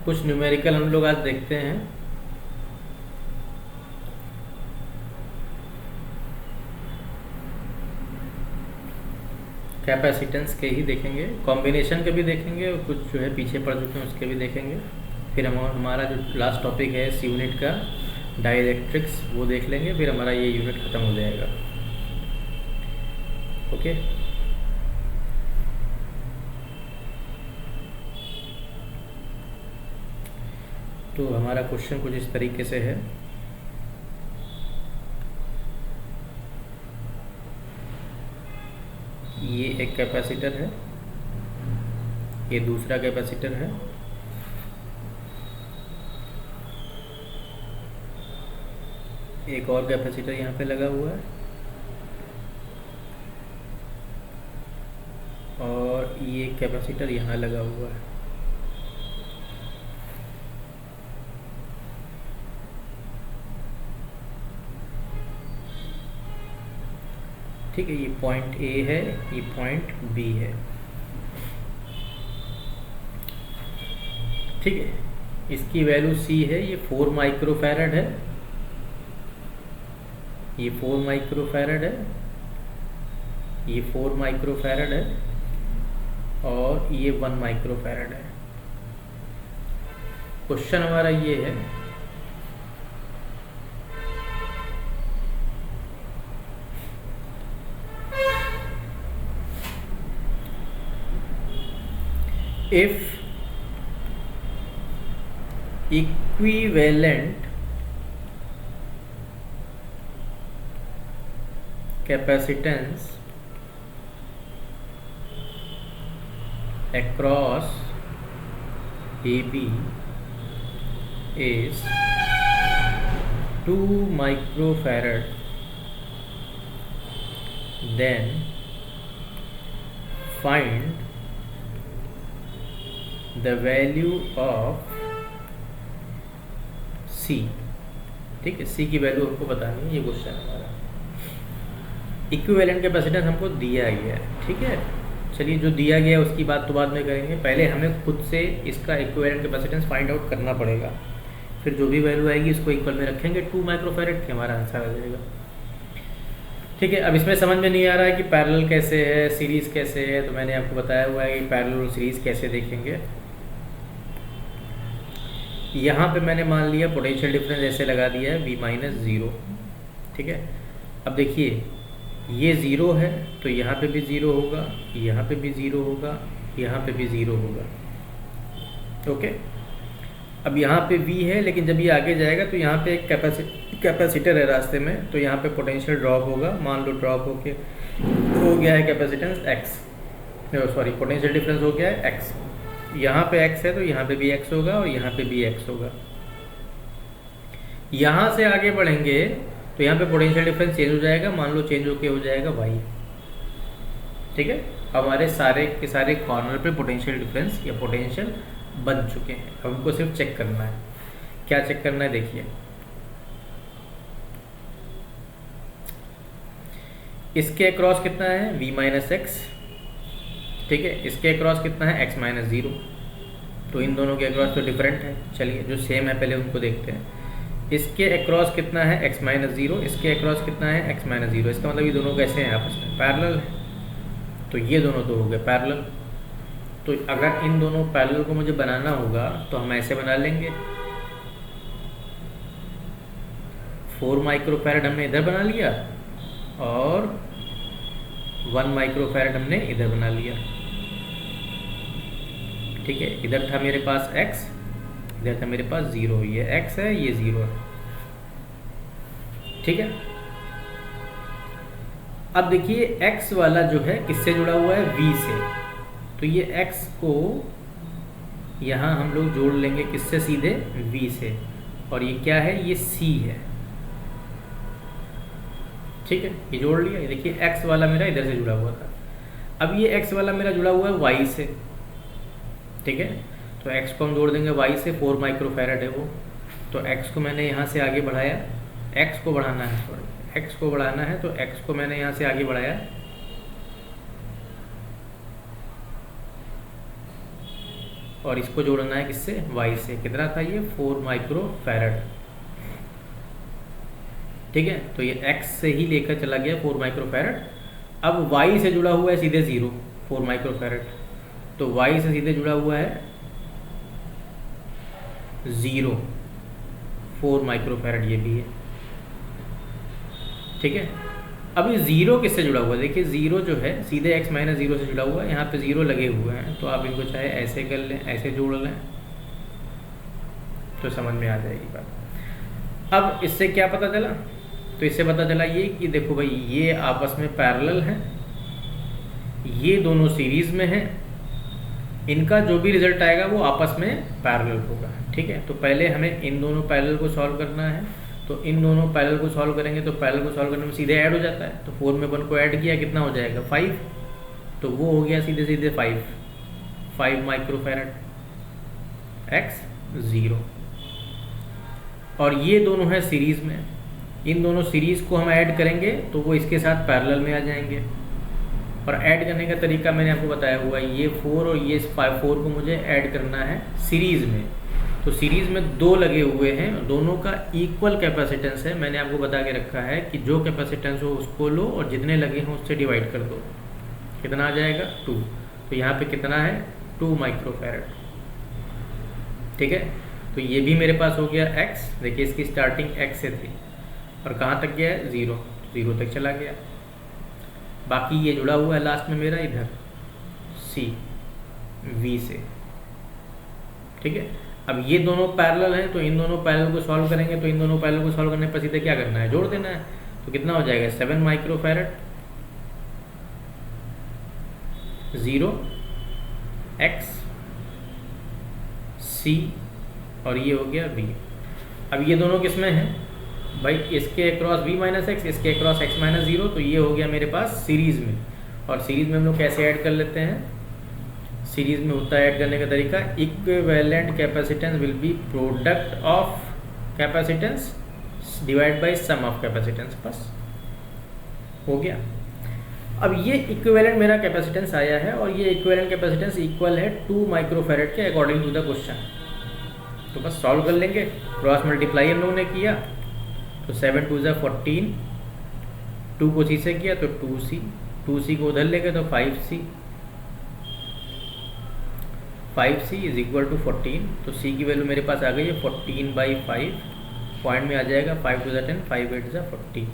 कुछ न्यूमेरिकल हम लोग आज देखते हैं। कैपेसिटेंस के ही देखेंगे, कॉम्बिनेशन के भी देखेंगे और कुछ जो है पीछे पड़ चुके हैं उसके भी देखेंगे। फिर हमारा जो लास्ट टॉपिक है इस यूनिट का डाइलेक्ट्रिक्स, वो देख लेंगे, फिर हमारा ये यूनिट ख़त्म हो जाएगा। ओके, तो हमारा क्वेश्चन कुछ इस तरीके से है। ये एक कैपेसिटर है, ये दूसरा कैपेसिटर है, एक और कैपेसिटर यहाँ पे लगा हुआ है, और ये कैपेसिटर यहाँ लगा हुआ है। ठीक है, ये पॉइंट ए है, ये पॉइंट बी है। ठीक है, इसकी वैल्यू सी है, ये 4 माइक्रोफैरड है, ये 4 माइक्रोफैरड है, ये 4 माइक्रोफैरड है, और ये 1 माइक्रोफैरड है। क्वेश्चन हमारा ये है, if equivalent capacitance across AB is 2 microfarad, then find the value of C। ठीक है, C की वैल्यू हमको बतानी है, ये क्वेश्चन हमारा। इक्विवेलेंट कैपेसिटेंस हमको दिया गया है। ठीक है, चलिए जो दिया गया है उसकी बात तो बाद में करेंगे, पहले हमें खुद से इसका इक्विवेलेंट कैपेसिटेंस फाइंड आउट करना पड़ेगा। फिर जो भी वैल्यू आएगी इसको इक्वल में रखेंगे 2 माइक्रोफैरड के, हमारा आंसर आ जाएगा। ठीक है, अब इसमें समझ में नहीं आ रहा है कि पैरेलल कैसे है, सीरीज़ कैसे है, तो मैंने आपको बताया हुआ है कि पैरेलल और सीरीज़ कैसे देखेंगे। यहाँ पे मैंने मान लिया पोटेंशियल डिफरेंस ऐसे लगा दिया है V-0। ठीक है, अब देखिए ये ज़ीरो है तो यहाँ पे भी ज़ीरो होगा, यहाँ पे भी ज़ीरो होगा, यहाँ पे भी ज़ीरो होगा। ओके, अब यहाँ पे V है, लेकिन जब ये आगे जाएगा तो यहाँ पे एक कैपेसिटर है रास्ते में, तो यहाँ पे पोटेंशियल ड्रॉप होगा। मान लो ड्रॉप हो गया है capacitance X, sorry potential difference हो गया है X। यहाँ पे X है तो यहाँ पे भी X होगा और यहाँ पे भी X होगा। यहाँ से आगे बढ़ेंगे तो यहाँ पे पोटेंशियल डिफरेंस चेंज हो जाएगा, मान लो चेंज होके हो जाएगा Y। ठीक है, हमारे सारे के सारे कॉर्नर पे पोटेंशियल डिफरेंस या पोटेंशियल बन चुके हैं। अब हमको सिर्फ चेक करना है, क्या चेक करना है देखिए। इसके अक्रॉस कितना है V-X। ठीक है, इसके अक्रॉस कितना है X-0। तो इन दोनों के अक्रॉस तो डिफरेंट है, चलिए जो सेम है पहले उनको देखते हैं। इसके अक्रॉस कितना है X-0, इसके अक्रॉस कितना है X-0। इसका मतलब ये दोनों कैसे हैं आपस में, पैरेलल है। तो ये दोनों तो हो गए पैरेलल। तो अगर इन दोनों पैरेलल को मुझे बनाना होगा तो हम ऐसे बना लेंगे। 4 माइक्रोफैरड हमने इधर बना लिया और 1 माइक्रोफैरड हमने इधर बना लिया। ठीक है, इधर था मेरे पास X, इधर था मेरे पास 0। ये X है, ये 0 है। ठीक है, अब देखिए X वाला जो है किससे जुड़ा हुआ है, V से। तो ये X को यहाँ हम लोग जोड़ लेंगे किससे, सीधे V से। और ये क्या है, ये C है। ठीक है, ये जोड़ लिया। ये देखिए X वाला मेरा इधर से जुड़ा हुआ था, अब ये X वाला मेरा जुड़ा हुआ है Y से। ठीक है, तो X को हम जोड़ देंगे Y से, 4 माइक्रोफैरड है वो। तो X को मैंने यहाँ से आगे बढ़ाया, X को बढ़ाना है, सॉरी X को बढ़ाना है, तो X को मैंने यहाँ से आगे बढ़ाया। और इसको जोड़ना है किससे, y से। कितना था ये, 4 माइक्रो फैरड। ठीक है, तो ये x से ही लेकर चला गया 4 माइक्रो फैरड। अब y से जुड़ा हुआ है सीधे 0, 4 माइक्रो फैरड, तो y से सीधे जुड़ा हुआ है 0, 4 माइक्रो फैरड ये भी है। ठीक है, अब ये 0 किससे जुड़ा हुआ है, देखिए 0 जो है सीधे x माइनस 0 से जुड़ा हुआ है, यहाँ पे 0 लगे हुए हैं, तो आप इनको चाहे ऐसे कर लें, ऐसे जोड़ लें, तो समझ में आ जाएगी बात। अब इससे क्या पता चला, तो इससे पता चला ये कि देखो भाई ये आपस में पैरेलल हैं, ये दोनों सीरीज में हैं, इनका जो भी रिजल्ट आएगा वो आपस में पैरेलल होगा। ठीक है, तो पहले हमें इन दोनों पैरेलल को सॉल्व करना है, तो इन दोनों पैरेलल को सॉल्व करेंगे, तो पैरेलल को सॉल्व करने में सीधे ऐड हो जाता है, तो 4 में 1 को ऐड किया, कितना हो जाएगा 5, तो वो हो गया सीधे सीधे 5 माइक्रो फैरड, x 0। और ये दोनों है सीरीज में, इन दोनों सीरीज को हम ऐड करेंगे तो वो इसके साथ पैरेलल में आ जाएंगे। और ऐड करने का तरीका मैंने आपको बताया हुआ है, ये 4 और ये 4 को मुझे ऐड करना है सीरीज में, तो सीरीज में 2 लगे हुए हैं, दोनों का इक्वल कैपेसिटेंस है। मैंने आपको बता के रखा है कि जो कैपेसिटेंस हो उसको लो और जितने लगे हैं उससे डिवाइड कर दो, कितना आ जाएगा 2। तो यहाँ पे कितना है 2 माइक्रो फैरड। ठीक है, तो ये भी मेरे पास हो गया x, देखिए इसकी स्टार्टिंग x से थी और कहाँ तक गया है 0 तक चला गया। बाकी ये जुड़ा हुआ है लास्ट में मेरा इधर C V से। ठीक है, अब ये दोनों पैरेलल हैं, तो इन दोनों पैरेलल को सॉल्व करेंगे, तो इन दोनों पैरेलल को सॉल्व करने पर सीधे क्या करना है, जोड़ देना है, तो कितना हो जाएगा 7 माइक्रो फैरड, 0 x C और ये हो गया V। अब ये दोनों किस में हैं भाई, इसके अक्रॉस v माइनस एक्स, इसके अक्रॉस x माइनस 0, तो ये हो गया मेरे पास सीरीज में। और सीरीज में हम लोग कैसे ऐड कर लेते हैं, सीरीज में होता है ऐड करने का तरीका, equivalent capacitance will be product of capacitance divide by sum of capacitance, बस हो गया। अब ये इक्विवेलेंट मेरा कैपेसिटेंस आया है और ये इक्विवेलेंट कैपेसिटेंस इक्वल है 2 माइक्रो फैरड के अकॉर्डिंग टू द क्वेश्चन। तो बस सॉल्व कर लेंगे, क्रॉस मल्टीप्लाई हम लोगों ने किया, तो 7 2 ज़ा 14, 2 को C से किया तो 2C, 2C को उधर ले गए तो 5C, 5C is equal to 14, तो C की वैल्यू मेरे पास आ गई है 14/5, पॉइंट में आ जाएगा 5 2 ज़ा 10, 5 8 ज़ा 40,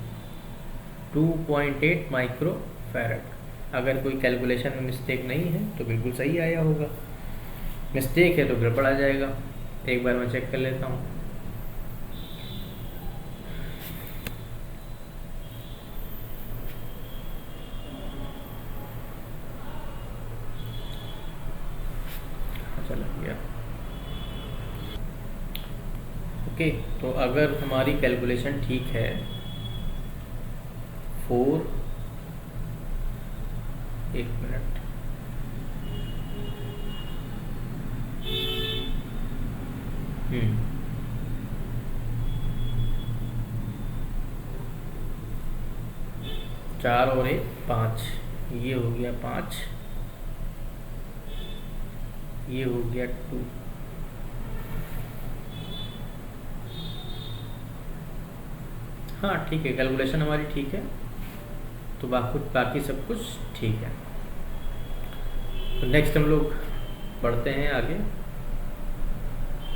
2.8 माइक्रो फैरड। अगर कोई कैलकुलेशन में मिस्टेक नहीं है तो बिल्कुल सही आया होगा, मिस्टेक है तो गड़बड़ आ जाएगा। एक बार मैं चेक कर लेता हूँ। चला गया, ओके। तो अगर हमारी कैलकुलेशन ठीक है, 4 1 मिनट, चार और 1 5, ये हो गया 5, ये हो गया 2, हाँ ठीक है, कैलकुलेशन हमारी ठीक है, तो बाकी सब कुछ ठीक है। तो नेक्स्ट हम लोग बढ़ते हैं आगे।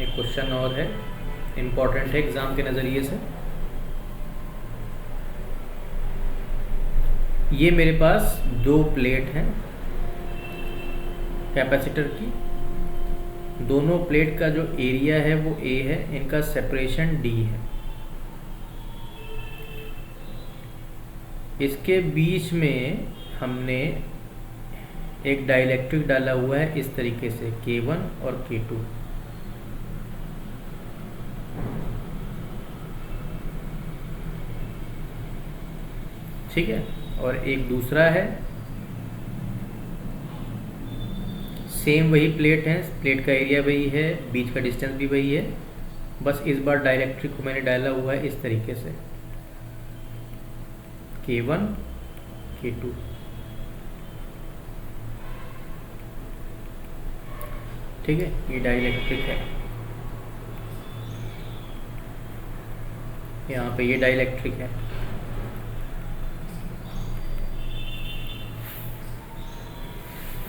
एक क्वेश्चन और है, इम्पोर्टेंट है एग्ज़ाम के नज़रिए से। ये मेरे पास 2 प्लेट हैं कैपेसिटर की, दोनों प्लेट का जो एरिया है वो A है, इनका सेपरेशन D है। इसके बीच में हमने एक डाइलेक्ट्रिक डाला हुआ है इस तरीके से, K1 और K2। ठीक है, और एक दूसरा है, सेम वही प्लेट है, प्लेट का एरिया वही है, बीच का डिस्टेंस भी वही है, बस इस बार डाइलेक्ट्रिक को मैंने डाला हुआ है इस तरीके से, K1 K2। ठीक है, ये डाइलेक्ट्रिक है, यहाँ पे ये डाइलेक्ट्रिक है।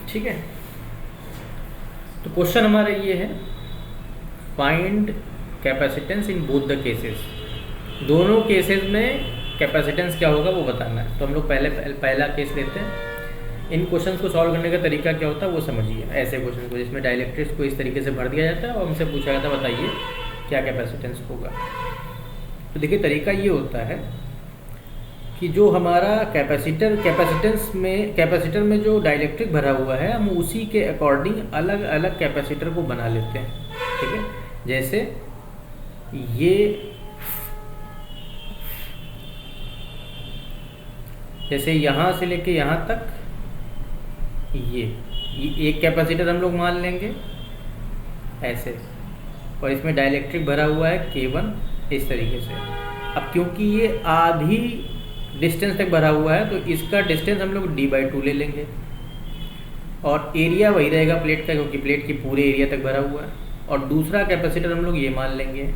ठीक है, तो क्वेश्चन हमारा ये है, find capacitance in both the cases. दोनों केसेस में कैपेसिटेंस क्या होगा वो बताना है। तो हम लोग पहला केस लेते हैं। इन क्वेश्चंस को सॉल्व करने का तरीका क्या होता है वो समझिए। ऐसे क्वेश्चन को जिसमें डाइलेक्ट्रिक्स को इस तरीके से भर दिया जाता है और हमसे पूछा जाता है बताइए क्या कैपेसिटेंस होगा। तो देखिए तरीका ये होता है कि जो हमारा कैपेसिटर में जो डाइलेक्ट्रिक भरा हुआ है हम उसी के अकॉर्डिंग अलग अलग कैपेसिटर को बना लेते हैं। ठीक है, जैसे यहाँ से लेके यहाँ तक ये एक कैपेसिटर हम लोग मान लेंगे ऐसे, और इसमें डाइलेक्ट्रिक भरा हुआ है K1 इस तरीके से। अब क्योंकि ये आधी डिस्टेंस तक भरा हुआ है तो इसका डिस्टेंस हम लोग d/2 ले लेंगे, और एरिया वही रहेगा प्लेट का क्योंकि प्लेट की पूरे एरिया तक भरा हुआ है। और दूसरा कैपेसिटर हम लोग ये मान लेंगे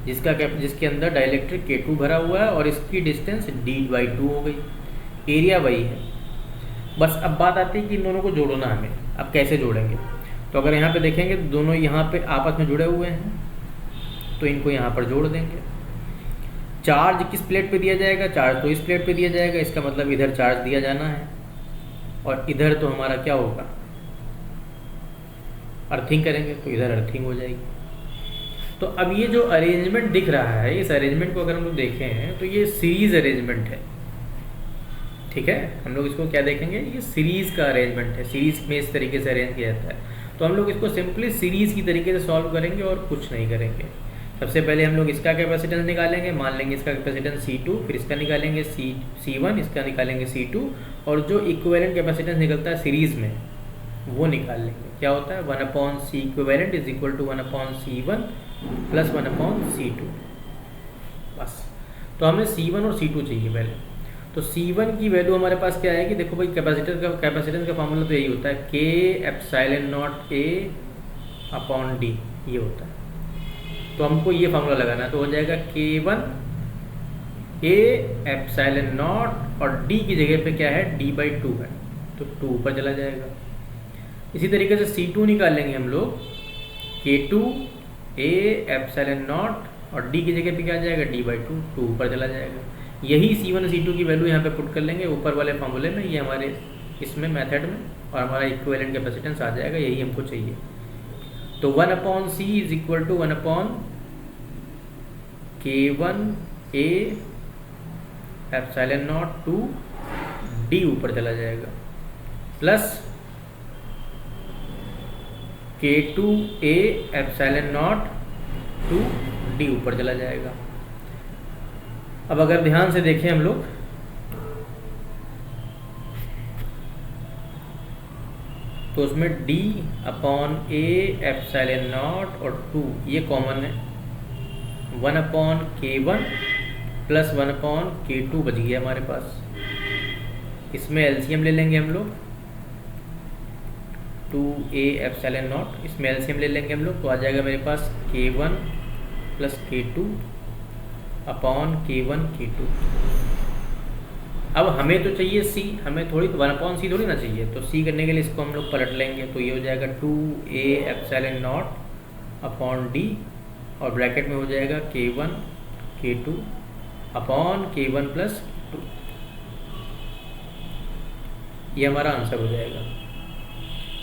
जिसके अंदर डाइलेक्ट्रिक K2 भरा हुआ है और इसकी डिस्टेंस d/2 हो गई, एरिया वही है। बस अब बात आती है कि इन दोनों को जोड़ना हमें। अब कैसे जोड़ेंगे? तो अगर यहाँ पे देखेंगे तो दोनों यहाँ पे आपस में जुड़े हुए हैं तो इनको यहाँ पर जोड़ देंगे। चार्ज किस प्लेट पे दिया जाएगा? चार्ज तो इस प्लेट पे दिया जाएगा, इसका मतलब इधर चार्ज दिया जाना है और इधर तो हमारा क्या होगा, अर्थिंग करेंगे तो इधर अर्थिंग हो जाएगी। तो अब ये जो अरेंजमेंट दिख रहा है, इस अरेंजमेंट को अगर हम लोग देखें तो ये सीरीज अरेंजमेंट है। ठीक है, हम लोग इसको क्या देखेंगे, ये सीरीज का अरेंजमेंट है। सीरीज में इस तरीके से अरेंज किया जाता है। तो हम लोग इसको सिंपली सीरीज की तरीके से सॉल्व करेंगे और कुछ नहीं करेंगे। सबसे पहले हम लोग इसका कैपेसिटेंस निकालेंगे, मान लेंगे इसका कैपेसिटेंस C2, फिर इसका निकालेंगे C1, इसका निकालेंगे C2, और जो इक्विवेलेंट कैपेसिटेंस निकलता है सीरीज में वो निकाल लेंगे। क्या होता है 1/C equivalent is equal to 1/C1 plus 1/C2। बस, तो हमें C1 और C2 चाहिए पहले। तो C1 की वैल्यू हमारे पास क्या है कि देखो भाई कैपेसिटेंस का फार्मूला तो यही होता है K∈0A/d, ये होता है। तो हमको ये फार्मूला लगाना है, तो हो जाएगा K1 A∈0 और d की जगह पे क्या है d/2 है तो 2 ऊपर चला जाएगा। इसी तरीके से C2 निकालेंगे हम लोग, K2 A∈0 और d की जगह पे क्या आ जाएगा d/2, 2 ऊपर चला जाएगा। यही C1 और C2 की वैल्यू यहाँ पे पुट कर लेंगे ऊपर वाले फार्मूले में, ये हमारे इसमें मेथड में, और हमारा इक्विवेलेंट कैपेसिटेंस आ जाएगा, यही हमको चाहिए। तो 1/C is equal to 1/K1 A∈0 to d ऊपर चला जाएगा, plus K2 A∈0 to d ऊपर चला जाएगा। अब अगर ध्यान से देखें हम लोग तो उसमें d/A∈0 और 2 ये कॉमन है, 1/K1 प्लस 1/K2 बच गया हमारे पास। इसमें एलसीएम ले लेंगे हम लोग, 2A∈0, इसमें एलसीएम ले लेंगे हम लोग, तो आ जाएगा मेरे पास K1 प्लस K2/K1 K2। अब हमें तो चाहिए C, हमें थोड़ी 1/C थोड़ी ना चाहिए, तो C करने के लिए इसको हम लोग पलट लेंगे, तो ये हो जाएगा 2A∈0/d और ब्रैकेट में हो जाएगा K1 K2/K1 प्लस 2। ये हमारा आंसर हो जाएगा।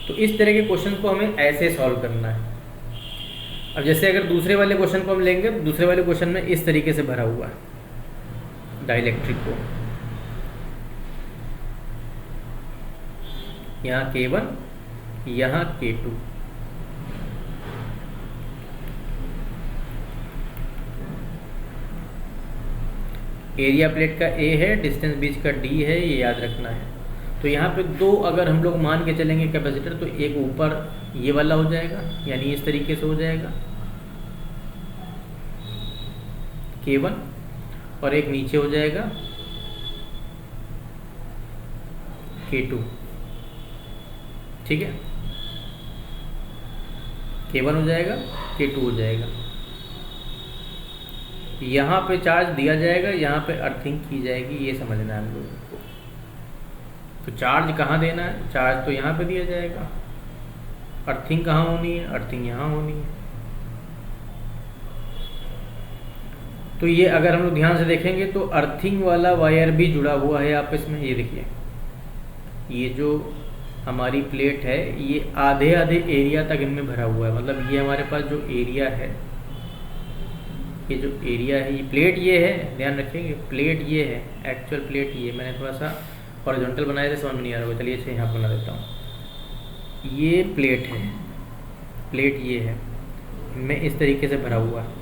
तो इस तरह के क्वेश्चन को हमें ऐसे सॉल्व करना है। अब जैसे अगर दूसरे वाले क्वेश्चन को हम लेंगे, दूसरे वाले क्वेश्चन में इस तरीके से भरा हुआ है डाइलेक्ट्रिक को, यहाँ K1 यहाँ K2, एरिया प्लेट का A है, डिस्टेंस बीच का D है, ये याद रखना है। तो यहाँ पे दो अगर हम लोग मान के चलेंगे कैपेसिटर, तो एक ऊपर ये वाला हो जाएगा, यानी इस तरीके से हो जाएगा K1, और एक नीचे हो जाएगा K2। ठीक है, K1 हो जाएगा, K2 हो जाएगा। यहाँ पे चार्ज दिया जाएगा, यहाँ पे अर्थिंग की जाएगी, ये समझना है हम लोगों को। तो चार्ज कहाँ देना है? चार्ज तो यहाँ पे दिया जाएगा। अर्थिंग कहाँ होनी है? अर्थिंग यहाँ होनी है। तो ये अगर हम लोग ध्यान से देखेंगे तो अर्थिंग वाला वायर भी जुड़ा हुआ है आपस में। ये देखिए, ये जो हमारी प्लेट है ये आधे आधे एरिया तक इनमें भरा हुआ है। मतलब ये हमारे पास जो एरिया है, ये जो एरिया है, ये प्लेट ये है, ध्यान रखेंगे, प्लेट ये है, एक्चुअल प्लेट ये। मैंने थोड़ा सा हॉरिजॉन्टल बनाया था, समझ में नहीं आ रहा होगा, चलिए इसे यहाँ बना देता हूँ। ये प्लेट है, प्लेट ये है, इनमें इस तरीके से भरा हुआ है,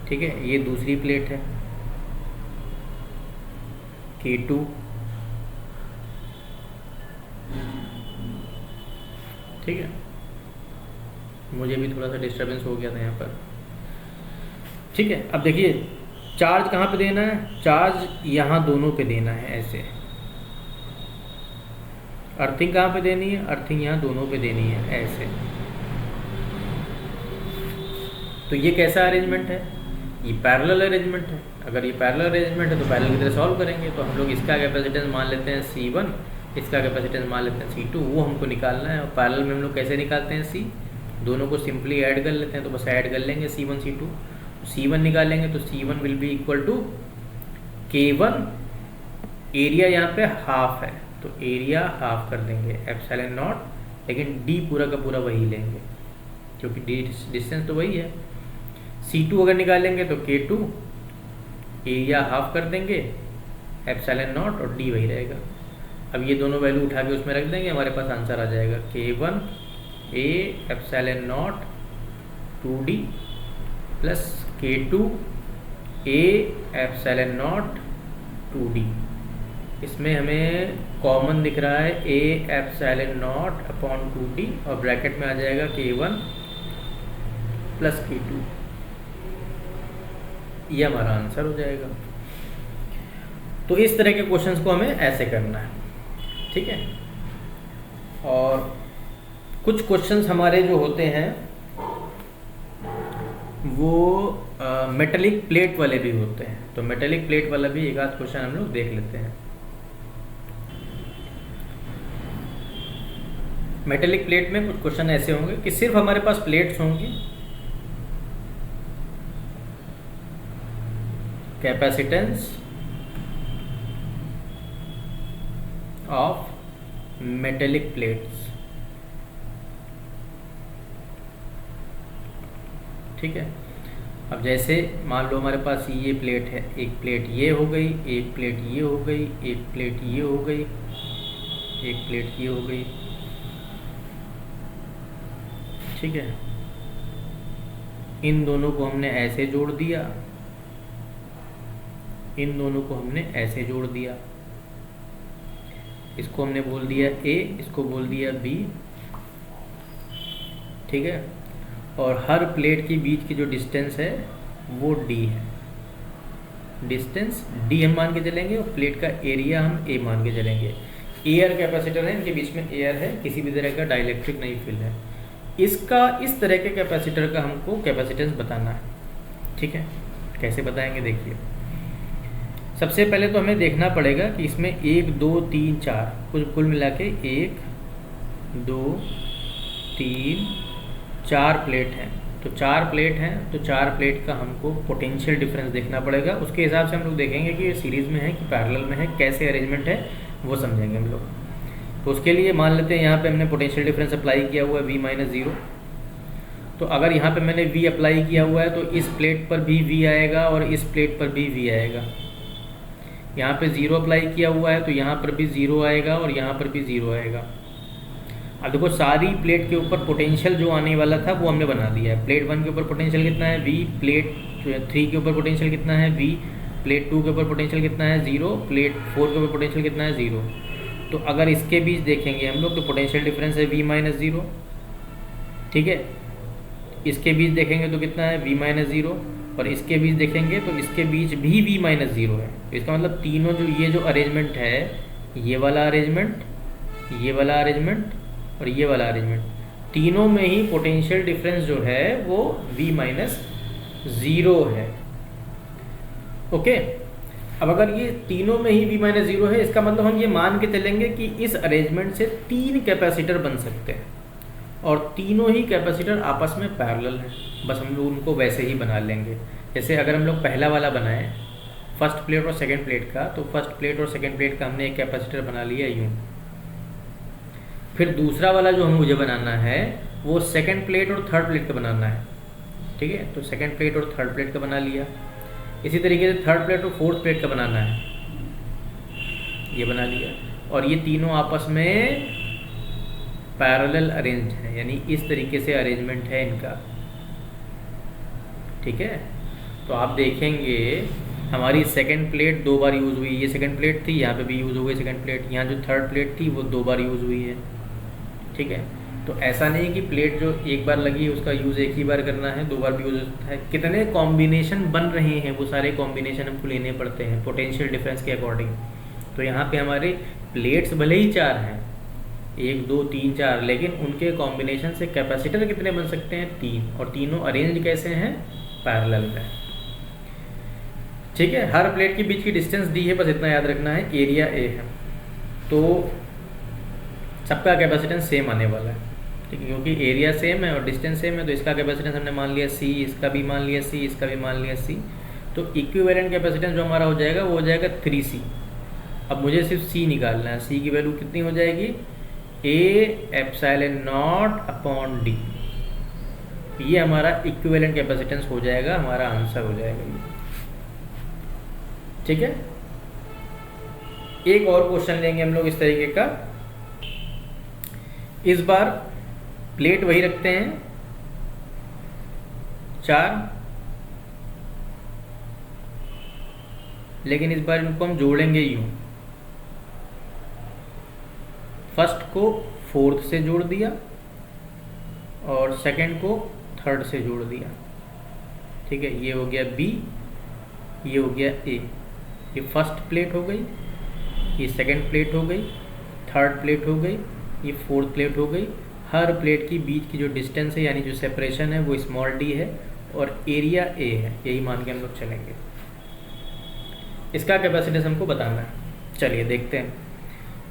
ठीक है। ये दूसरी प्लेट है K2, ठीक है। मुझे भी थोड़ा सा डिस्टरबेंस हो गया था यहाँ पर, ठीक है। अब देखिए चार्ज कहाँ पे देना है? चार्ज यहाँ दोनों पे देना है, ऐसे। अर्थिंग कहाँ पे देनी है? अर्थिंग यहाँ दोनों पे देनी है, ऐसे। तो ये कैसा अरेंजमेंट है? ये पैरेलल अरेंजमेंट है। अगर ये पैरेलल अरेंजमेंट है तो पैरेलल की तरह सॉल्व करेंगे। तो हम लोग इसका कैपेसिटेंस मान लेते हैं C1, इसका कैपेसिटेंस मान लेते हैं C2, वो हमको निकालना है। और पैरेलल में हम लोग कैसे निकालते हैं? C, दोनों को सिंपली ऐड कर लेते हैं, तो बस ऐड कर लेंगे C1 C2। C1 निकालेंगे तो C1 will be equal to K1, area यहाँ पे हाफ है तो एरिया हाफ कर देंगे एप्सिलॉन नॉट, लेकिन D पूरा का पूरा वही लेंगे क्योंकि डिस्टेंस तो वही है। C2 अगर निकालेंगे तो K2, एरिया हाफ कर देंगे एप्सिलॉन नॉट और D वही रहेगा। अब ये दोनों वैल्यू उठा के उसमें रख देंगे, हमारे पास आंसर आ जाएगा K1 A epsilon not 2D plus K2 A epsilon not 2D। इसमें हमें कॉमन दिख रहा है A epsilon not upon 2D और ब्रैकेट में आ जाएगा K1 प्लस K2। ये हमारा आंसर हो जाएगा। तो इस तरह के क्वेश्चंस को हमें ऐसे करना है, ठीक है। और कुछ क्वेश्चंस हमारे जो होते हैं वो मेटेलिक प्लेट वाले भी होते हैं। तो मेटेलिक प्लेट वाला भी एक आध क्वेश्चन हम लोग देख लेते हैं। मेटेलिक प्लेट में कुछ क्वेश्चन ऐसे होंगे कि सिर्फ हमारे पास प्लेट्स होंगी, कैपेसिटेंस ऑफ मेटेलिक प्लेट्स, ठीक है। अब जैसे मान लो हमारे पास ये प्लेट है, एक प्लेट ये हो गई, एक प्लेट ये हो गई, एक प्लेट ये हो गई, एक प्लेट ये हो गई, ठीक है। इन दोनों को हमने ऐसे जोड़ दिया, इन दोनों को हमने ऐसे जोड़ दिया, इसको हमने बोल दिया A, इसको बोल दिया B, ठीक है। और हर प्लेट के बीच की जो डिस्टेंस है वो D है, डिस्टेंस D हम मान के चलेंगे और प्लेट का एरिया हम A मान के चलेंगे। एयर कैपेसिटर है, इनके बीच में एयर है, किसी भी तरह का डाइलेक्ट्रिक नहीं फील्ड है। इसका इस तरह के कैपेसिटर का हमको कैपेसिटेंस बताना है, ठीक है। कैसे बताएंगे देखिए। सबसे पहले तो हमें देखना पड़ेगा कि इसमें 1 2 3 4 कुल मिला के 1 2 3 4 प्लेट हैं। तो 4 प्लेट हैं तो 4 प्लेट का हमको पोटेंशियल डिफरेंस देखना पड़ेगा। उसके हिसाब से हम लोग देखेंगे कि ये सीरीज़ में है कि पैरेलल में है, कैसे अरेंजमेंट है वो समझेंगे हम लोग। तो उसके लिए मान लेते हैं यहाँ पे हमने पोटेंशियल डिफरेंस अप्लाई किया हुआ है V-0। तो अगर यहाँ पे मैंने V अप्लाई किया हुआ है तो इस प्लेट पर भी V आएगा और इस प्लेट पर भी V आएगा। यहाँ पे 0 अप्लाई किया हुआ है तो यहाँ पर भी 0 आएगा और यहाँ पर भी 0 आएगा। अब देखो सारी प्लेट के ऊपर पोटेंशियल जो आने वाला था वो हमने बना दिया है। प्लेट 1 के ऊपर पोटेंशियल कितना है V, प्लेट 3 के ऊपर पोटेंशियल कितना है V, प्लेट 2 के ऊपर पोटेंशियल कितना है 0, प्लेट 4 के ऊपर पोटेंशियल कितना है 0। तो अगर इसके बीच देखेंगे हम लोग तो पोटेंशियल डिफरेंस है V-0, ठीक है। इसके बीच देखेंगे तो कितना है V-0 और इसके बीच देखेंगे तो इसके बीच भी V-0 है। तो इसका मतलब तीनों जो ये जो अरेंजमेंट है ये वाला अरेंजमेंट, ये वाला अरेंजमेंट और ये वाला अरेंजमेंट, तीनों में ही पोटेंशियल डिफरेंस जो है वो V माइनस ज़ीरो है। ओके, अब अगर ये तीनों में ही V माइनस ज़ीरो है, इसका मतलब हम ये मान के चलेंगे कि इस अरेंजमेंट से 3 कैपेसिटर बन सकते हैं और तीनों ही कैपेसिटर आपस में पैरेलल हैं। बस हम लोग उनको वैसे ही बना लेंगे। जैसे अगर हम लोग पहला वाला बनाएं फर्स्ट प्लेट और सेकंड प्लेट का, तो फर्स्ट प्लेट और सेकंड प्लेट का हमने एक कैपेसिटर बना लिया यूँ। फिर दूसरा वाला जो मुझे बनाना है वो सेकंड प्लेट और थर्ड प्लेट का बनाना है, ठीक है। तो सेकंड प्लेट और थर्ड प्लेट का बना लिया। इसी तरीके से थर्ड प्लेट और फोर्थ प्लेट का बनाना है, ये बना लिया। और ये तीनों आपस में पैरेलल अरेंज है, यानी इस तरीके से अरेंजमेंट है इनका, ठीक है। तो आप देखेंगे हमारी सेकंड प्लेट 2 बार यूज़ हुई, ये सेकंड प्लेट थी, यहाँ पे भी यूज़ हो गई सेकंड प्लेट, यहाँ जो थर्ड प्लेट थी वो 2 बार यूज़ हुई है, ठीक है। तो ऐसा नहीं कि प्लेट जो एक बार लगी है उसका यूज़ एक ही बार करना है, 2 बार भी यूज़ होता है। कितने कॉम्बिनेशन बन रहे हैं वो सारे कॉम्बिनेशन हमको लेने पड़ते हैं पोटेंशियल डिफरेंस के अकॉर्डिंग। तो यहाँ पे हमारे प्लेट्स भले ही 4 हैं, 1 2 3 4, लेकिन उनके कॉम्बिनेशन से कैपेसिटर कितने बन सकते हैं? 3, और तीनों अरेंज कैसे हैं? पैरेलल में, ठीक है। हर प्लेट के बीच की डिस्टेंस दी है, बस इतना याद रखना है, एरिया ए है, तो सबका कैपेसिटेंस सेम आने वाला है, ठीक है, क्योंकि एरिया सेम है और डिस्टेंस सेम है। तो इसका कैपेसिटेंस हमने मान लिया C, इसका भी मान लिया C, इसका भी मान लिया C। तो इक्विवेलेंट कैपेसिटेंस जो हमारा हो जाएगा वो हो जाएगा 3C। अब मुझे सिर्फ C निकालना है। C की वैल्यू कितनी हो जाएगी? A/0/D। ये हमारा इक्विवेलेंट कैपेसिटेंस हो जाएगा, हमारा आंसर हो जाएगा ये, ठीक है। एक और क्वेश्चन लेंगे हम लोग इस तरीके का। इस बार प्लेट वही रखते हैं 4, लेकिन इस बार इनको हम जोड़ेंगे यूं, फर्स्ट को फोर्थ से जोड़ दिया और सेकंड को थर्ड से जोड़ दिया, ठीक है। ये हो गया B, ये हो गया A। ये फर्स्ट प्लेट हो गई, ये सेकंड प्लेट हो गई, थर्ड प्लेट हो गई, ये फोर्थ प्लेट हो गई। हर प्लेट की बीच की जो डिस्टेंस है यानी जो सेपरेशन है वो स्मॉल d है और एरिया A है, यही मान के हम लोग चलेंगे। इसका कैपेसिटेंस हमको बताना है। चलिए देखते हैं।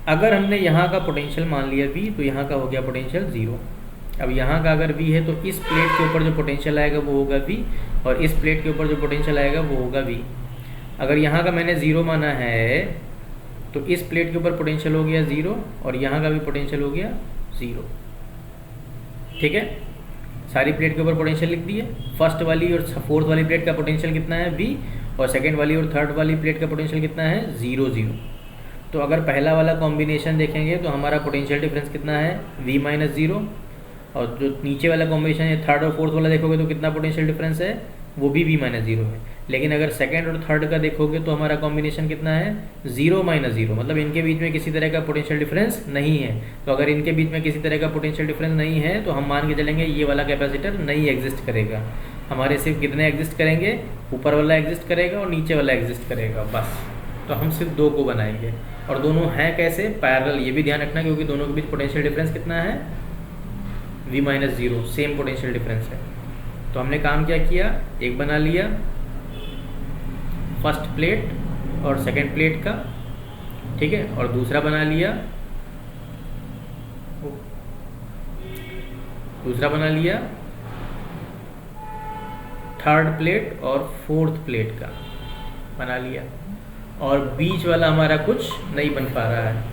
अगर हमने यहाँ का पोटेंशियल मान लिया V, तो यहाँ का हो गया पोटेंशियल 0। अब यहाँ का अगर V है तो इस प्लेट के ऊपर जो पोटेंशियल आएगा वो होगा V, और इस प्लेट के ऊपर जो पोटेंशियल आएगा वो होगा V। अगर यहाँ का मैंने 0 माना है तो इस प्लेट के ऊपर पोटेंशियल हो गया 0 और यहाँ का भी पोटेंशियल हो गया 0, ठीक है। सारी प्लेट के ऊपर पोटेंशियल लिख दिए। फर्स्ट वाली और फोर्थ वाली प्लेट का पोटेंशियल कितना है? V, और सेकेंड वाली और थर्ड वाली प्लेट का पोटेंशियल कितना है? 0 0। तो अगर पहला वाला कॉम्बिनेशन देखेंगे तो हमारा पोटेंशियल डिफरेंस कितना है? V minus 0। और जो नीचे वाला कॉम्बिनेशन है थर्ड और फोर्थ वाला देखोगे तो कितना पोटेंशियल डिफरेंस है? वो भी V माइनस 0 है। लेकिन अगर सेकंड और थर्ड का देखोगे तो हमारा कॉम्बिनेशन कितना है? 0 माइनस 0, मतलब इनके बीच में किसी तरह का पोटेंशियल डिफरेंस नहीं है। तो अगर इनके बीच में किसी तरह का पोटेंशियल डिफरेंस नहीं है तो हम मान के चलेंगे ये वाला कैपेसिटर नहीं एग्जिस्ट करेगा। हमारे सिर्फ कितने एग्जिस्ट करेंगे? ऊपर वाला एग्जिस्ट करेगा और नीचे वाला एग्जिस्ट करेगा, बस। तो हम सिर्फ 2 को बनाएंगे, और दोनों हैं कैसे? पैरेलल। ये भी ध्यान रखना क्योंकि दोनों के बीच पोटेंशियल डिफरेंस कितना है? V minus 0, same potential difference है। तो हमने काम क्या किया? एक बना लिया फर्स्ट प्लेट और सेकंड प्लेट का, ठीक है, और दूसरा बना लिया थर्ड प्लेट और फोर्थ प्लेट का बना लिया, और बीच वाला हमारा कुछ नहीं बन पा रहा है,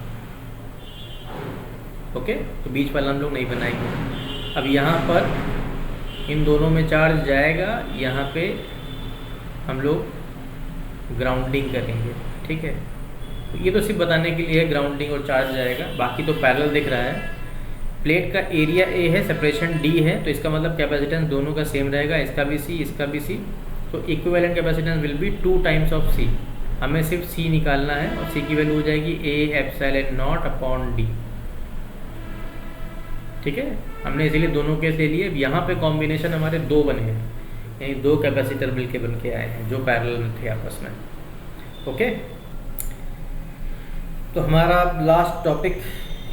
ओके। तो बीच वाला हम लोग नहीं बनाएंगे। अब यहाँ पर इन दोनों में चार्ज जाएगा, यहाँ पे हम लोग ग्राउंडिंग करेंगे, ठीक है। तो ये तो सिर्फ बताने के लिए ग्राउंडिंग और चार्ज जाएगा, बाकी तो पैरेलल दिख रहा है। प्लेट का एरिया A है, सेपरेशन D है, तो इसका मतलब कैपेसिटेंस दोनों का सेम रहेगा, इसका भी C, इसका भी C। तो equivalent capacitance will B 2 times of C। हमें सिर्फ C निकालना है और C की वैल्यू हो जाएगी A/0/D, ठीक है। हमने इसीलिए दोनों के ले लिए। यहाँ पे कॉम्बिनेशन हमारे 2 बने हैं, यानी 2 कैपेसिटर मिलके बन के आए हैं जो पैरेलल में थे आपस में, ओके। तो हमारा लास्ट टॉपिक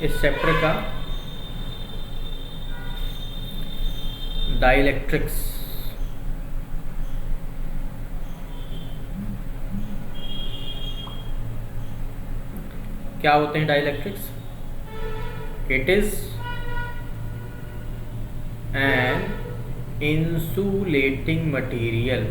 इस चैप्टर का डाइलेक्ट्रिक्स। क्या होते हैं dielectrics? It is an insulating material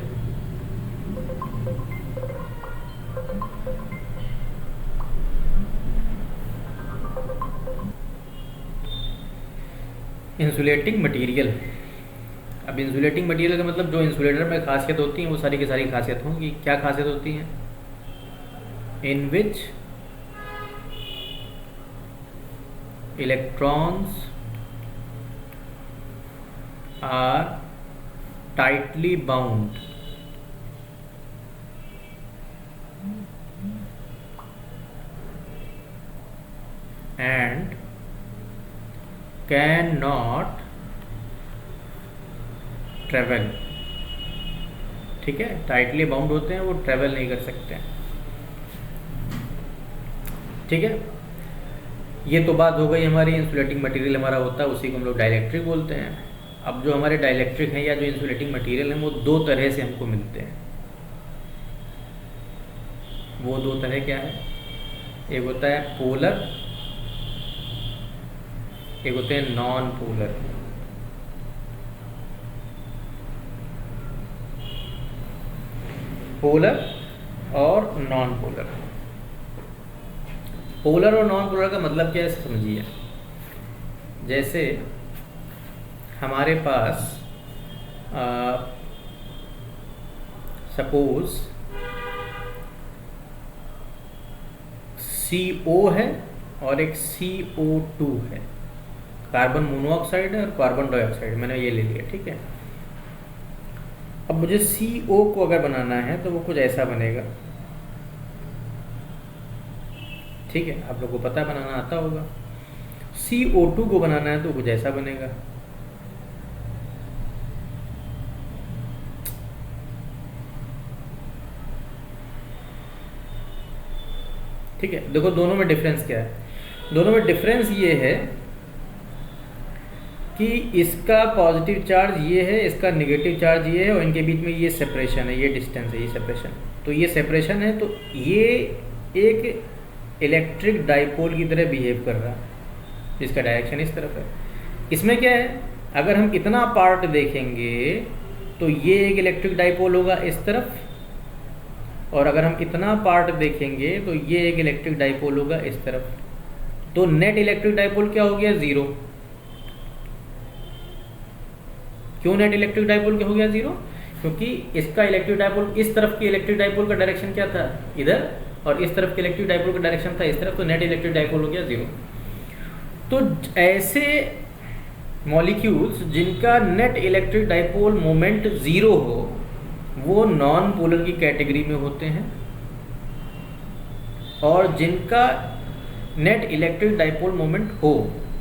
insulating material. अब इंसुलेटिंग मटेरियल का मतलब जो इंसुलेटर में खासियत होती हैं वो सारी की सारी खासियत होंगी। क्या खासियत होती हैं? In which electrons are tightly bound and can not travel. ठीक है, टाइटली बाउंड होते हैं, वो ट्रेवल नहीं कर सकते हैं। ठीक है, ये तो बात हो गई हमारी इंसुलेटिंग मटेरियल हमारा होता है, उसी को हम लोग डाइलेक्ट्रिक बोलते हैं। अब जो हमारे डाइलेक्ट्रिक हैं या जो इंसुलेटिंग मटेरियल हैं वो दो तरह से हमको मिलते हैं। वो दो तरह क्या है? एक होता है पोलर, एक होते हैं नॉन पोलर। पोलर और नॉन पोलर। पोलर और नॉन पोलर का मतलब क्या है समझिए। जैसे हमारे पास सपोज CO है और एक CO2 है, कार्बन मोनोऑक्साइड है और कार्बन डाइऑक्साइड, मैंने ये ले लिया। ठीक है, अब मुझे CO को अगर बनाना है तो वो कुछ ऐसा बनेगा। ठीक है, आप लोग को पता बनाना आता होगा। CO2 को बनाना है तो कुछ ऐसा बनेगा। ठीक है, देखो दोनों में डिफरेंस क्या है। दोनों में डिफरेंस ये है कि इसका पॉजिटिव चार्ज ये है, इसका नेगेटिव चार्ज ये है, और इनके बीच में ये सेपरेशन है, ये डिस्टेंस है, ये सेपरेशन। तो ये सेपरेशन है, तो ये एक इलेक्ट्रिक डाइपोल की तरह बिहेव कर रहा है, जिसका डायरेक्शन इस तरफ है। इसमें क्या है, अगर हम इतना पार्ट देखेंगे तो ये एक इलेक्ट्रिक डाइपोल होगा इस तरफ, और अगर हम इतना पार्ट देखेंगे तो ये एक इलेक्ट्रिक डाइपोल होगा इस तरफ। तो नेट इलेक्ट्रिक डाइपोल क्या हो गया? 0। क्यों नेट इलेक्ट्रिक डाइपोल क्या हो गया? 0, क्योंकि इसका इलेक्ट्रिक डाइपोल, इस तरफ की इलेक्ट्रिक डाइपोल का डायरेक्शन क्या था? इधर, और इस तरफ के इलेक्ट्रिक डाइपोल का डायरेक्शन था इस तरफ, तो नेट इलेक्ट्रिक डाइपोल हो गया 0। तो ऐसे मॉलिक्यूल्स जिनका नेट इलेक्ट्रिक डाइपोल मोमेंट 0 हो वो नॉन पोलर की कैटेगरी में होते हैं, और जिनका नेट इलेक्ट्रिक डाइपोल मोमेंट हो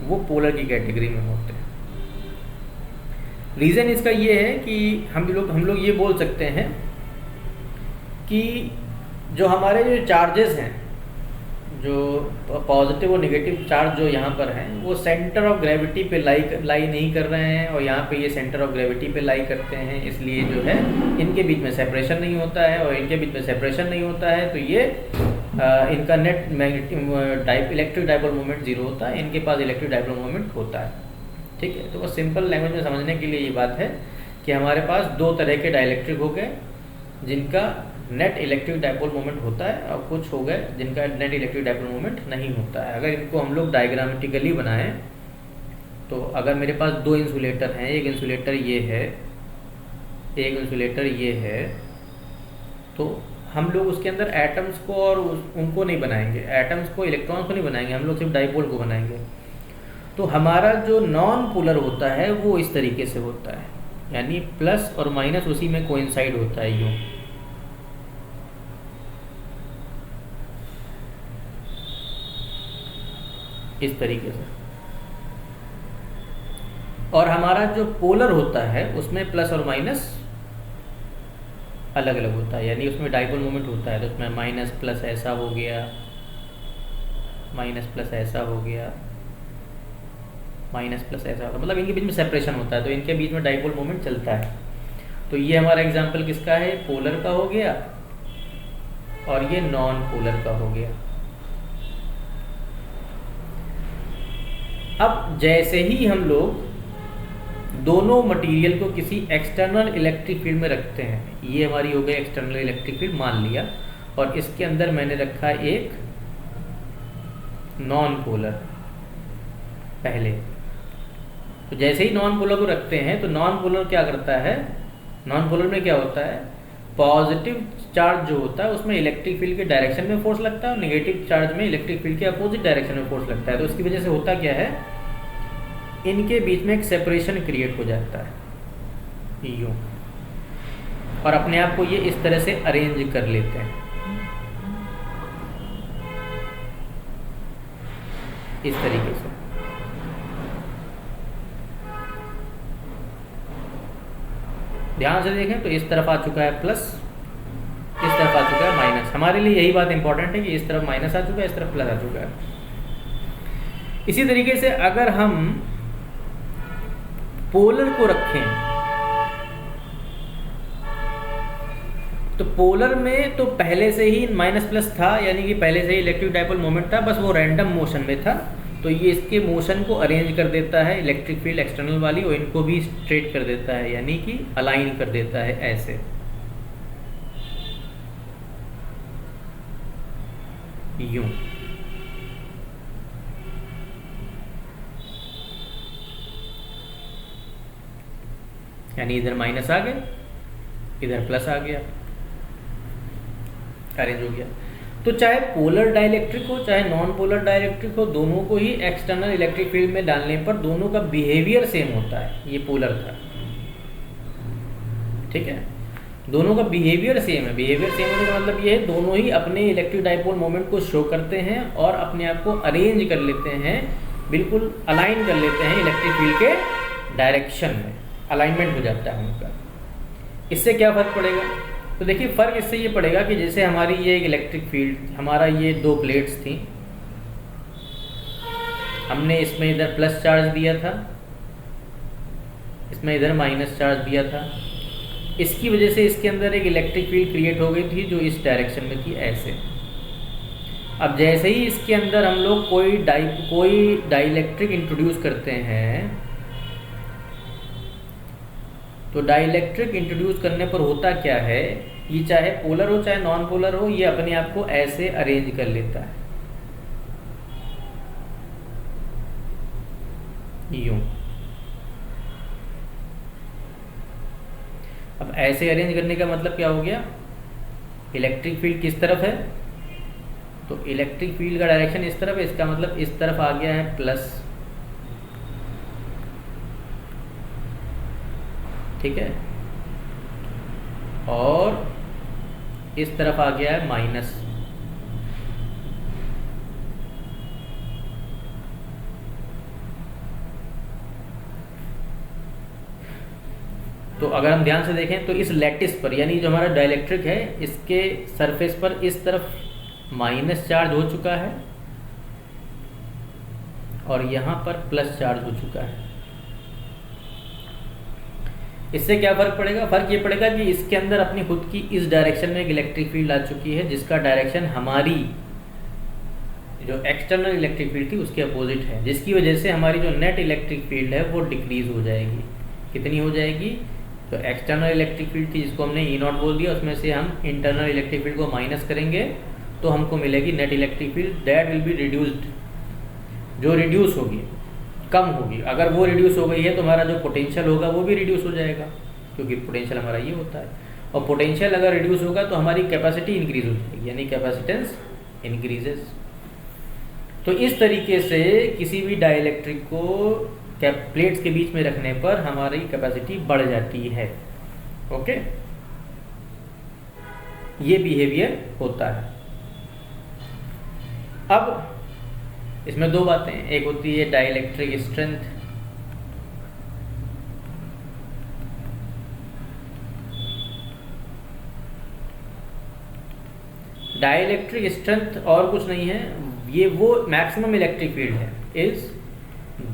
वो पोलर की कैटेगरी में होते हैं। रीज़न इसका ये है कि हम लोग ये बोल सकते हैं कि जो हमारे जो चार्जेस हैं, जो पॉजिटिव और नेगेटिव चार्ज जो यहाँ पर हैं, वो सेंटर ऑफ ग्रेविटी पे लाई नहीं कर रहे हैं, और यहाँ पे ये सेंटर ऑफ ग्रेविटी पे लाई करते हैं। इसलिए जो है इनके बीच में सेपरेशन नहीं होता है, और इनके बीच में सेपरेशन नहीं होता है तो ये इनका net magnetic electric dipole moment 0 होता है, इनके पास इलेक्ट्रिक डाइपोल मोमेंट होता है। ठीक है, तो बस सिंपल लैंग्वेज में समझने के लिए ये बात है कि हमारे पास दो तरह के डाइलेक्ट्रिक हो गए जिनका नेट इलेक्ट्रिक डाइपोल मोमेंट होता है, और कुछ हो गए जिनका नेट इलेक्ट्रिक डाइपोल मोमेंट नहीं होता है। अगर इनको हम लोग डायग्रामेटिकली बनाएं तो अगर मेरे पास दो इंसुलेटर हैं, एक इंसुलेटर ये है, एक इंसुलेटर ये है, तो हम लोग उसके अंदर एटम्स को और उनको नहीं बनाएंगे, एटम्स को, इलेक्ट्रॉन्स को नहीं बनाएंगे, हम लोग सिर्फ डाइपोल को बनाएंगे। तो हमारा जो नॉन पोलर होता है वो इस तरीके से होता है, यानी प्लस और माइनस उसी में कोइंसाइड होता है, यूँ। इस तरीके से। और हमारा जो पोलर होता है उसमें प्लस और माइनस अलग अलग होता है, यानी उसमें डाइपोल मोमेंट होता है तो उसमें माइनस प्लस ऐसा हो गया, माइनस प्लस ऐसा हो गया, माइनस प्लस ऐसा होगा, मतलब इनके बीच में सेपरेशन होता है, तो इनके बीच में डाइपोल मोमेंट चलता है। तो ये हमारा एग्जांपल किसका है, पोलर का हो गया, और ये नॉन पोलर का हो गया। अब जैसे ही हम लोग दोनों मटेरियल को किसी एक्सटर्नल इलेक्ट्रिक फील्ड में रखते हैं, ये हमारी हो गई एक्सटर्नल इलेक्ट्रिक फील्ड मान लिया, और इसके अंदर मैंने रखा एक नॉन पोलर पहले। तो जैसे ही नॉन पोलर को रखते हैं तो नॉन पोलर क्या करता है, नॉन पोलर में क्या होता है, पॉजिटिव चार्ज जो होता है उसमें इलेक्ट्रिक फील्ड के डायरेक्शन में फोर्स लगता है, और नेगेटिव चार्ज में इलेक्ट्रिक फील्ड के अपोजिट डायरेक्शन में फोर्स लगता है। तो इसकी वजह से होता क्या है, इनके बीच में एक सेपरेशन क्रिएट हो जाता है यूं, और अपने आप को ये इस तरह से अरेंज कर लेते हैं, इस तरीके से। ध्यान से देखें तो इस तरफ आ चुका है प्लस, इस तरफ आ चुका है माइनस। हमारे लिए यही बात इंपॉर्टेंट है कि इस तरफ माइनस आ चुका है, इस तरफ प्लस आ चुका है। इसी तरीके से अगर हम पोलर को रखें तो पोलर में तो पहले से ही माइनस प्लस था, यानी कि पहले से ही इलेक्ट्रिक डाइपोल मोमेंट था, बस वो रैंडम मोशन में था। तो ये इसके मोशन को अरेंज कर देता है इलेक्ट्रिक फील्ड एक्सटर्नल वाली, और इनको भी स्ट्रेट कर देता है, यानी कि अलाइन कर देता है ऐसे यूं। यानी इधर माइनस आ गया, इधर प्लस आ गया, अरेंज हो गया। तो चाहे पोलर डाइलेक्ट्रिक हो चाहे नॉन पोलर डाइलेक्ट्रिक हो, दोनों को ही एक्सटर्नल इलेक्ट्रिक फील्ड में डालने पर दोनों का बिहेवियर सेम होता है। ये पोलर था, ठीक है, दोनों का बिहेवियर सेम है। बिहेवियर सेम होने का मतलब ये है दोनों ही अपने इलेक्ट्रिक डाइपोल मोमेंट को शो करते हैं और अपने आप को अरेंज कर लेते हैं, बिल्कुल अलाइन कर लेते हैं इलेक्ट्रिक फील्ड के डायरेक्शन में, अलाइनमेंट हो जाता है उनका। इससे क्या फ़र्क पड़ेगा, तो देखिए फ़र्क इससे ये पड़ेगा कि जैसे हमारी ये एक इलेक्ट्रिक फील्ड, हमारा ये दो प्लेट्स थी, हमने इसमें इधर प्लस चार्ज दिया था, इसमें इधर माइनस चार्ज दिया था। इसकी वजह से इसके अंदर एक इलेक्ट्रिक फील्ड क्रिएट हो गई थी जो इस डायरेक्शन में थी ऐसे। अब जैसे ही इसके अंदर हम लोग कोई डाइलेक्ट्रिक इंट्रोड्यूस करते हैं, तो डाइलेक्ट्रिक इंट्रोड्यूस करने पर होता क्या है, ये चाहे पोलर हो चाहे नॉन पोलर हो, ये अपने आप को ऐसे अरेंज कर लेता है यूं। अब ऐसे अरेंज करने का मतलब क्या हो गया, इलेक्ट्रिक फील्ड किस तरफ है, तो इलेक्ट्रिक फील्ड का डायरेक्शन इस तरफ है, इसका मतलब इस तरफ आ गया है प्लस, ठीक है, और इस तरफ आ गया है माइनस। तो अगर हम ध्यान से देखें तो इस लैटिस पर, यानी जो हमारा डाइलेक्ट्रिक है, इसके सरफेस पर इस तरफ माइनस चार्ज हो चुका है और यहाँ पर प्लस चार्ज हो चुका है। इससे क्या फ़र्क पड़ेगा, फ़र्क ये पड़ेगा कि इसके अंदर अपनी खुद की इस डायरेक्शन में एक इलेक्ट्रिक फील्ड आ चुकी है, जिसका डायरेक्शन हमारी जो एक्सटर्नल इलेक्ट्रिक फील्ड थी उसके अपोजिट है, जिसकी वजह से हमारी जो नेट इलेक्ट्रिक फील्ड है वो डिक्रीज हो जाएगी। कितनी हो जाएगी, तो एक्सटर्नल इलेक्ट्रिक फील्ड थी जिसको हमने ई नॉट बोल दिया, उसमें से हम इंटरनल इलेक्ट्रिक फील्ड को माइनस करेंगे तो हमको मिलेगी net electric field, that will be reduced, जो रिड्यूस होगी, कम होगी। अगर वो रिड्यूस हो गई है तो हमारा जो पोटेंशियल होगा वो भी रिड्यूस हो जाएगा, क्योंकि पोटेंशियल हमारा ये होता है, और पोटेंशियल अगर रिड्यूस होगा तो हमारी कैपेसिटी इंक्रीज हो जाएगी, यानी कैपेसिटेंस इंक्रीजेस। तो इस तरीके से किसी भी डाइलेक्ट्रिक को प्लेट्स के बीच में रखने पर हमारी कैपेसिटी बढ़ जाती है। ओके, ये बिहेवियर होता है। अब इसमें दो बातें, एक होती है डाइलेक्ट्रिक स्ट्रेंथ, डाइलेक्ट्रिक स्ट्रेंथ और कुछ नहीं है, ये वो मैक्सिमम इलेक्ट्रिक फील्ड है, is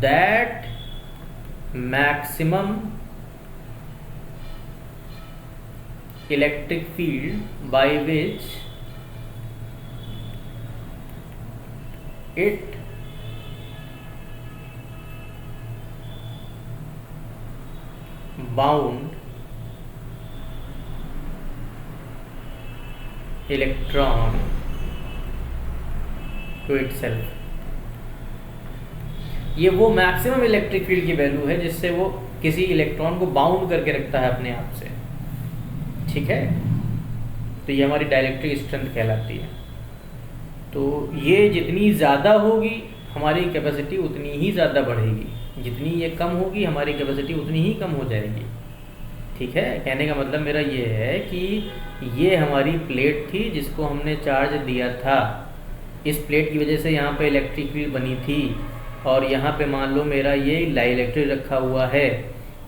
that maximum electric field by which it bound electron to itself. ये वो मैक्सिमम इलेक्ट्रिक फील्ड की वैल्यू है जिससे वो किसी इलेक्ट्रॉन को बाउंड करके रखता है अपने आप से, ठीक है। तो ये हमारी डाइलेक्ट्रिक स्ट्रेंथ कहलाती है। तो ये जितनी ज़्यादा होगी हमारी कैपेसिटी उतनी ही ज़्यादा बढ़ेगी, जितनी ये कम होगी हमारी कैपेसिटी उतनी ही कम हो जाएगी, ठीक है। कहने का मतलब मेरा ये है कि ये हमारी प्लेट थी जिसको हमने चार्ज दिया था, इस प्लेट की वजह से यहाँ पे इलेक्ट्रिक फील्ड बनी थी, और यहाँ पे मान लो मेरा ये डाइलेक्ट्रिक रखा हुआ है।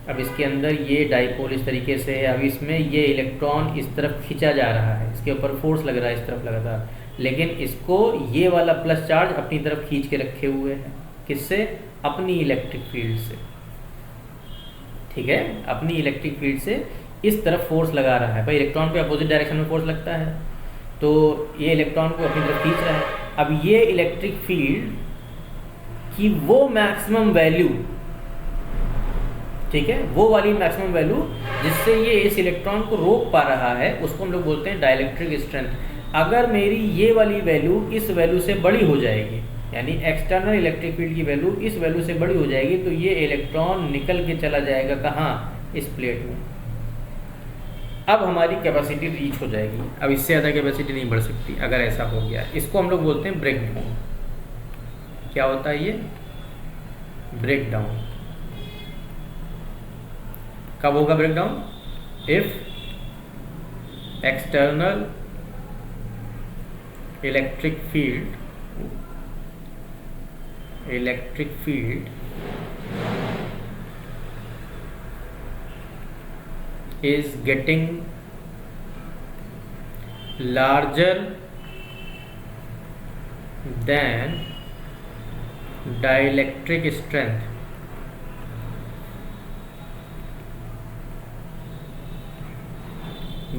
अब इसके अंदर ये डाइपोल इस तरीके से है, अब इसमें ये इलेक्ट्रॉन इस तरफ खींचा जा रहा है, इसके ऊपर फोर्स लग रहा है इस तरफ लगातार, लेकिन इसको ये वाला प्लस चार्ज अपनी तरफ खींच के रखे हुए है, किससे? अपनी इलेक्ट्रिक फील्ड से, ठीक है। अपनी इलेक्ट्रिक फील्ड से इस तरफ फोर्स लगा रहा है। भाई इलेक्ट्रॉन पे अपोजिट डायरेक्शन में फोर्स लगता है, तो ये इलेक्ट्रॉन को अपनी तरफ खींच रहा है। अब ये इलेक्ट्रिक फील्ड की वो मैक्सिमम वैल्यू, ठीक है, वो वाली मैक्सिमम वैल्यू जिससे ये इस इलेक्ट्रॉन को रोक पा रहा है, उसको हम लोग बोलते हैं डाइलेक्ट्रिक स्ट्रेंथ। अगर मेरी ये वाली वैल्यू इस वैल्यू से बड़ी हो जाएगी, यानी एक्सटर्नल इलेक्ट्रिक फील्ड की वैल्यू इस वैल्यू से बड़ी हो जाएगी, तो ये इलेक्ट्रॉन निकल के चला जाएगा कहाँ? इस प्लेट में। अब हमारी कैपेसिटी रीच हो जाएगी, अब इससे ज़्यादा कैपेसिटी नहीं बढ़ सकती अगर ऐसा हो गया। इसको हम लोग बोलते हैं ब्रेक डाउन। क्या होता है ये? Break down. कब होगा break down? If external electric field is getting larger than dielectric strength,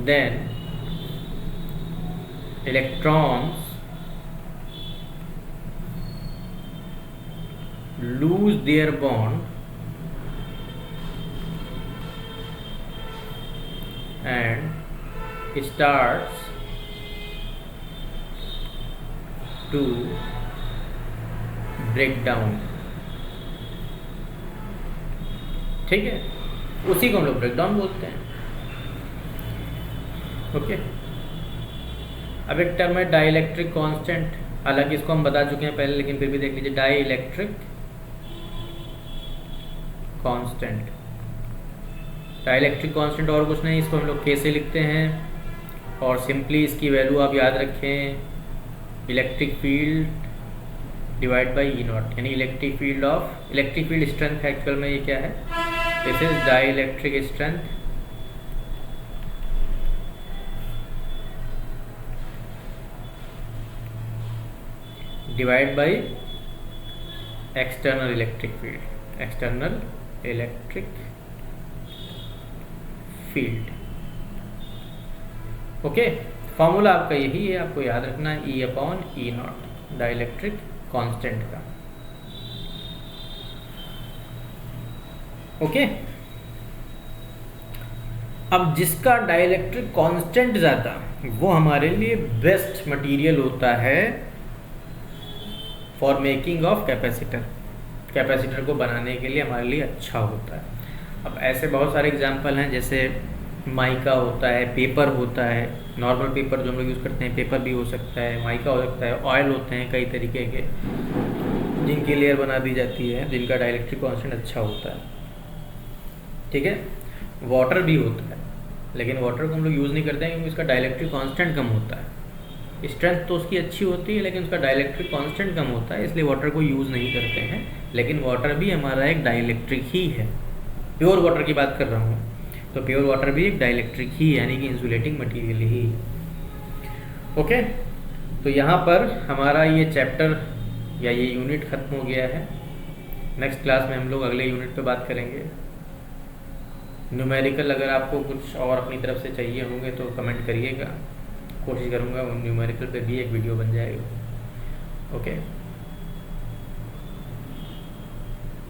then electrons lose their bond and starts to break down, ठीक है। उसी को हम लोग ब्रेक डाउन बोलते हैं, ओके। अब एक टर्म है डाइलेक्ट्रिक कांस्टेंट, हालांकि इसको हम बता चुके हैं पहले, लेकिन फिर भी देख लीजिए। डाइलेक्ट्रिक कांस्टेंट, डाइलेक्ट्रिक कांस्टेंट और कुछ नहीं, इसको हम लोग कैसे लिखते हैं, और सिंपली इसकी वैल्यू आप याद रखें, electric field divide by E not, यानी इलेक्ट्रिक फील्ड स्ट्रेंथ एक्चुअल में ये क्या है? This is dielectric strength divide by external electric field, okay. Formula आपका यही है, आपको याद रखना है, E upon E not, dielectric constant का, ओके। अब जिसका डाइलेक्ट्रिक कांस्टेंट ज़्यादा, वो हमारे लिए बेस्ट मटेरियल होता है फॉर मेकिंग ऑफ कैपेसिटर को बनाने के लिए हमारे लिए अच्छा होता है। अब ऐसे बहुत सारे एग्जांपल हैं, जैसे माइका होता है, पेपर होता है, नॉर्मल पेपर जो हम लोग यूज़ करते हैं, पेपर भी हो सकता है, माइका हो सकता है, ऑयल होते हैं कई तरीके के जिनकी लेयर बना दी जाती है, जिनका डाइलेक्ट्रिक कांस्टेंट अच्छा होता है, ठीक है। वाटर भी होता है, लेकिन वाटर को हम लोग यूज़ नहीं करते हैं क्योंकि इसका डाइलेक्ट्रिक कांस्टेंट कम होता है। स्ट्रेंथ तो उसकी अच्छी होती है, लेकिन उसका डाइलेक्ट्रिक कांस्टेंट कम होता है, इसलिए वाटर को यूज़ नहीं करते हैं। लेकिन वाटर भी हमारा एक डाइलेक्ट्रिक ही है, प्योर वाटर की बात कर रहा हूँ, तो प्योर वाटर भी एक डाइलेक्ट्रिक ही, यानी कि इंसुलेटिंग मटेरियल ही, ओके। तो तो यहाँ पर हमारा ये चैप्टर या ये यूनिट ख़त्म हो गया है। नेक्स्ट क्लास में हम लोग अगले यूनिट पे बात करेंगे। न्यूमेरिकल अगर आपको कुछ और अपनी तरफ से चाहिए होंगे तो कमेंट करिएगा, कोशिश करूँगा उन न्यूमेरिकल पे भी एक वीडियो बन जाएगा। ओके।